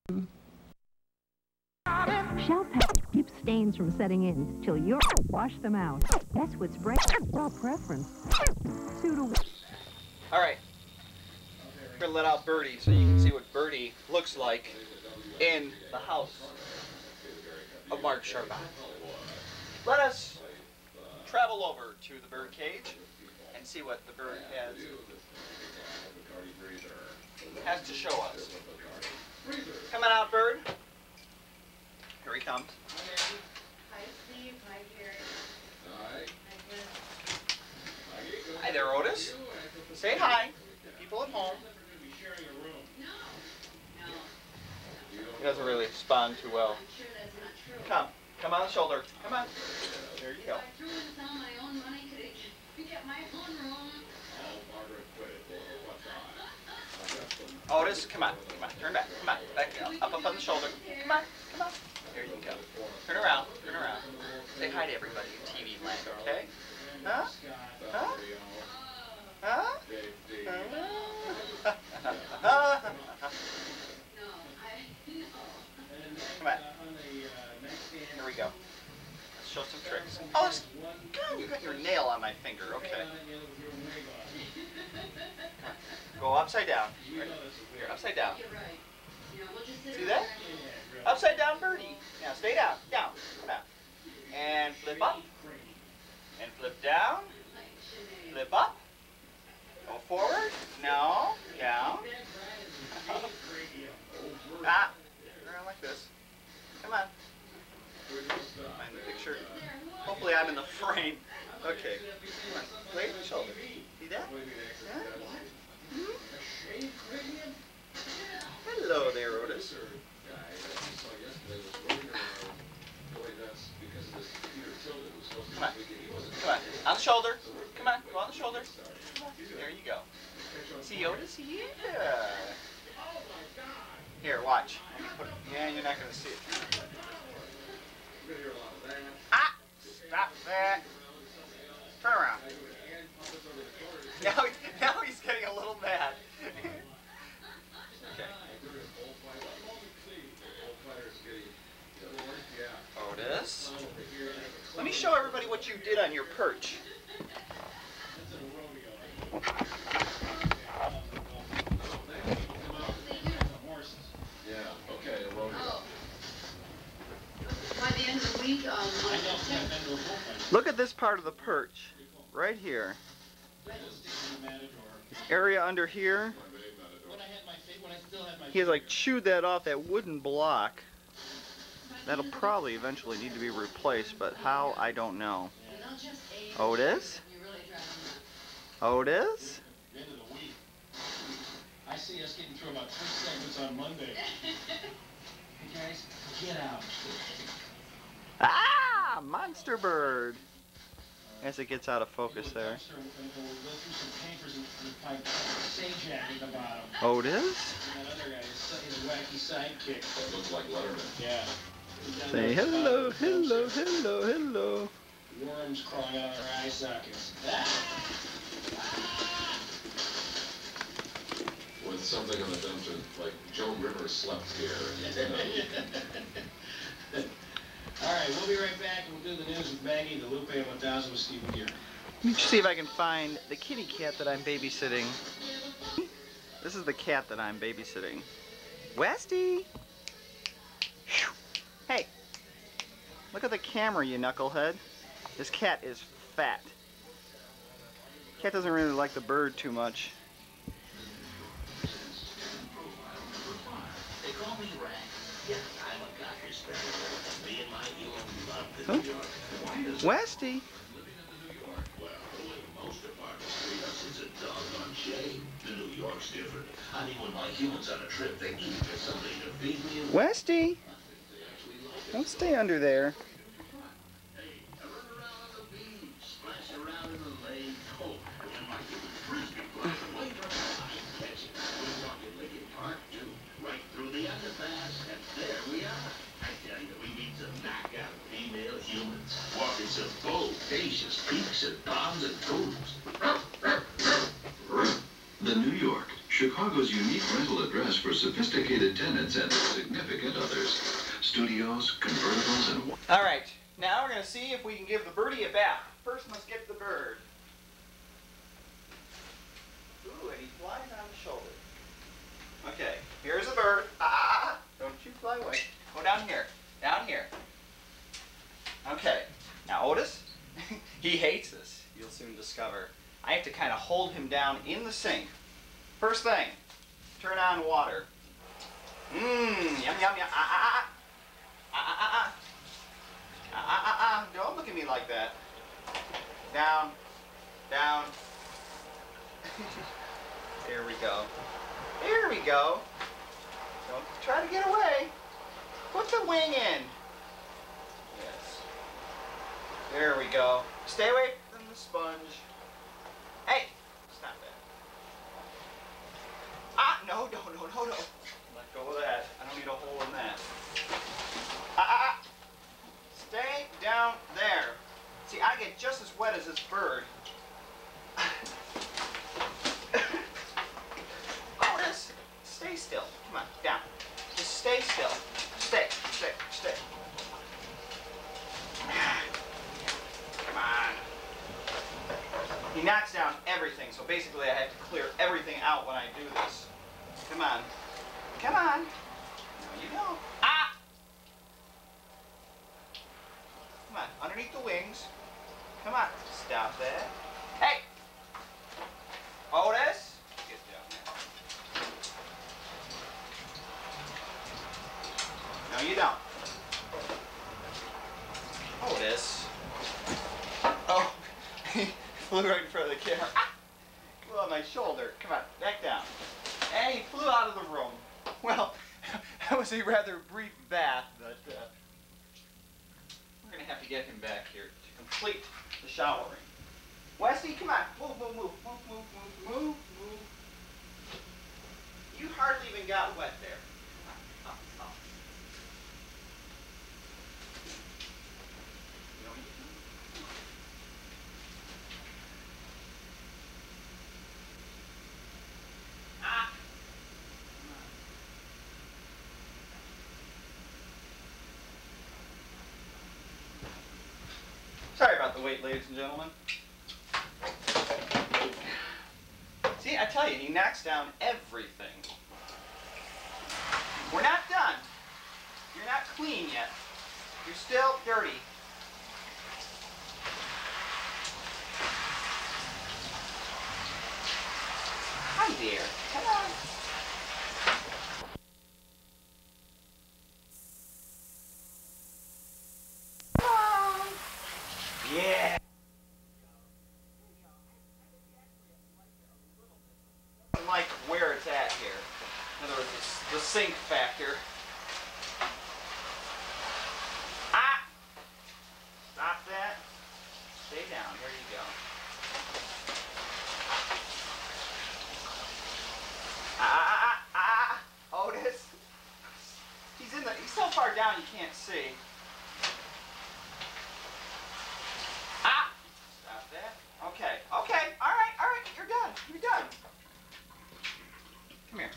Shell pepper keeps stains from setting in till you wash them out. That's what's well preference. All right. We're gonna let out Birdie so you can see what Birdie looks like in the house of Mark Charbon. Let us travel over to the bird cage and see what the bird has to show us. Come on out, bird. Here he comes. Hi, Steve. Hi, Gary. Hi there, Otis. Say hi to people at home. He doesn't really respond too well. Come on the shoulder. Come on. There you go. Otis, come on. Come on. Turn back. Come on. Back up on the shoulder. Come on. Come on. There you go. Turn around. Turn around. Say hi to everybody in TV land, okay? Huh? Huh? Huh? Come on. Here we go. Let's show some tricks. Oh, God, you got your nail on my finger. Okay. Go upside down. Right. Here, upside down. See that? Upside down birdie. Now stay down. Down. Come down. And flip up. And flip down. Flip up. Go forward. No. Down. Ah. Around like this. Come on. Find the picture. Hopefully I'm in the frame. Okay. Come on. Lay the shoulder. See that? Yeah? Hmm? Hello there, Otis. Come on. Come on. On the shoulder. Come on. Go on the shoulder. There you go. See Otis? Yeah. Here, watch. Yeah, you're not going to see it. Ah! Stop that. Turn around. Now he's getting a little mad. Okay. Otis, let me show everybody what you did on your perch. Look at this part of the perch, right here. This area under here, he has like chewed that off, that wooden block. That'll probably eventually need to be replaced, but how, I don't know. Otis? Otis? I see us getting through about 3 segments on Monday. Hey guys, get out. Ah! Monster bird! As it gets out of focus there. Otis? That looks like Letterman. Yeah. Say hello, hello, hello, hello. Worms crawling out of their eye sockets. With something on the dumpster, like Joan Rivers slept here. All right, we'll be right back. We'll do the news with Maggie, the Lupe 1000 with Stephen Gear. Let me see if I can find the kitty cat that I'm babysitting. This is the cat that I'm babysitting. Westy! Hey! Look at the camera, you knucklehead. This cat is fat. Cat doesn't really like the bird too much. Huh? Westy? Westy? Don't stay under there. Of bodacious peaks and ponds and coves. The New York, Chicago. Chicago's unique rental address for sophisticated tenants and significant others. Studios, convertibles, and... All right, now we're going to see if we can give the birdie a bath. First, let's get the bird. Ooh, and he flies on the shoulder. Okay, here's a bird. Don't you fly away. Go down here. Down here. Okay, now Otis, he hates this. You'll soon discover. I have to kind of hold him down in the sink. First thing, turn on water. Yum, yum, yum. Don't look at me like that. Down, down. There we go. There we go. Don't try to get away. Put the wing in. Yes. There we go. Stay away from the sponge. Hey, stop that. No. Let go of that. I don't need a hole in that. Stay down there. See, I get just as wet as this bird. Otis, stay still. Come on, down. Just stay still. Stay. Come on. He knocks down everything, so basically I have to clear everything out when I do this. Come on. Come on. No, you don't. Come on, underneath the wings. Come on. Stop that. Hey! Otis! Get down there. No, you don't. Otis. Oh, he flew right in front of the camera. Flew on my shoulder. Come on, back down. And he flew out of the room. Well, that was a rather brief bath, but we're going to have to get him back here to complete the showering. Westy, come on. Move. You hardly even got wet there. Up. Sorry about the wait, ladies and gentlemen. See, I tell you, he knocks down everything. We're not done. You're not clean yet. You're still dirty. Hi, dear. Come on. Yeah. Like where it's at here. In other words, the sink factor. Stop that. Stay down. There you go. Otis. He's so far down you can't see. Stop that. Okay. All right. You're done. Come here.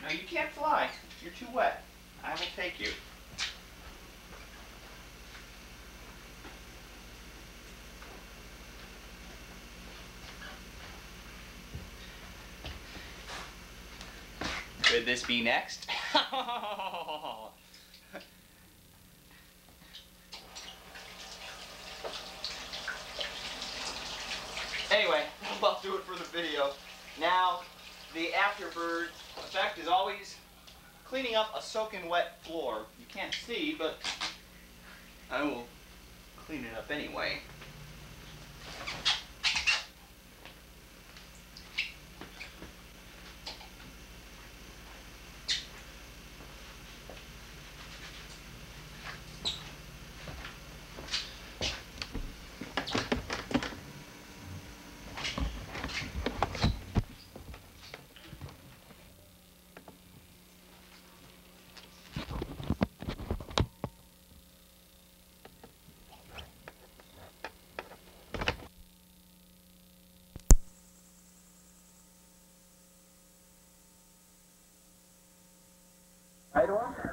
No, you can't fly. You're too wet. I will take you. Could this be next? Anyway, I'll do it for the video. Now, the afterbird effect is always cleaning up a soaking wet floor. You can't see, but I will clean it up anyway. Hi to him.